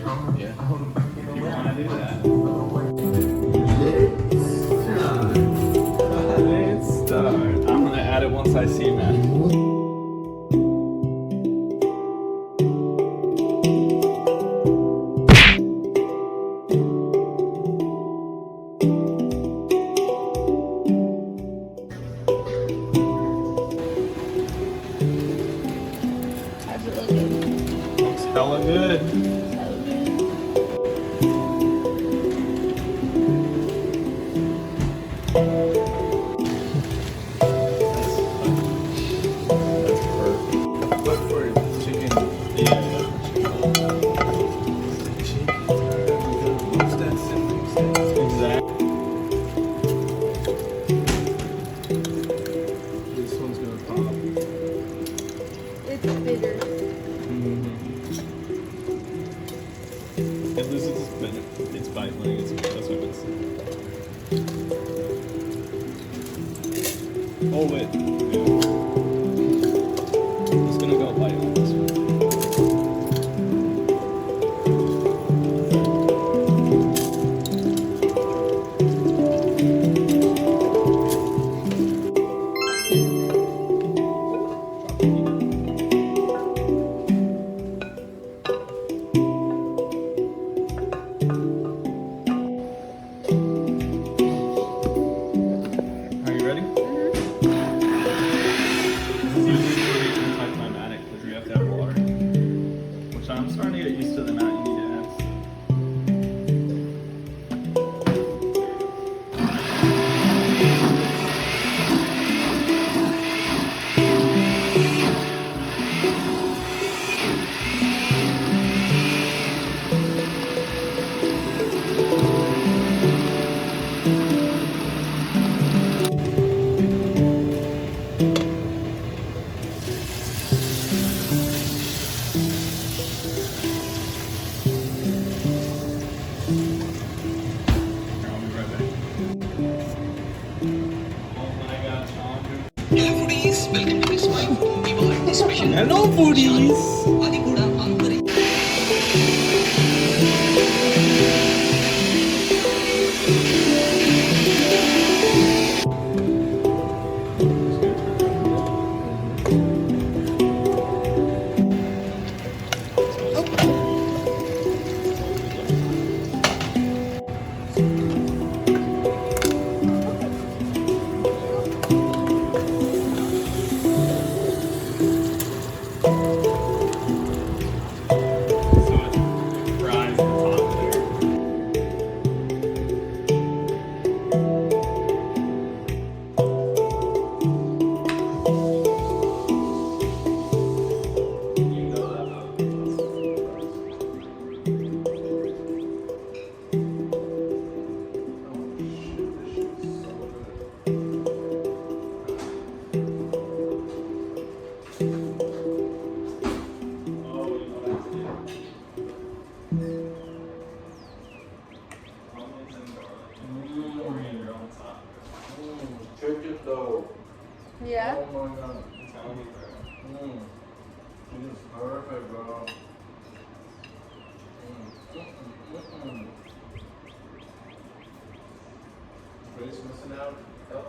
Yeah. If you want to do that. Let's start. I'm gonna add it once I see, man. How's it looking? Looks hella good. It's bitter. It loses its bite when it gets good. That's what it's. Oh wait. Yeah. It's gonna go bite on this one. Are you ready? This is usually pretty anticlimactic because you have to have water, which I'm starting to get used to the amount you need to add. I'll be right back. Oh my gosh, Hello foodies, welcome to this my Beerakaya special. Hello foodies! అది కూడా అందరి So it fries the top there. Coriander on top. Check it though. Yeah. Oh my god. I'm telling you, bro. It is perfect, bro. Grace missing out. Yep.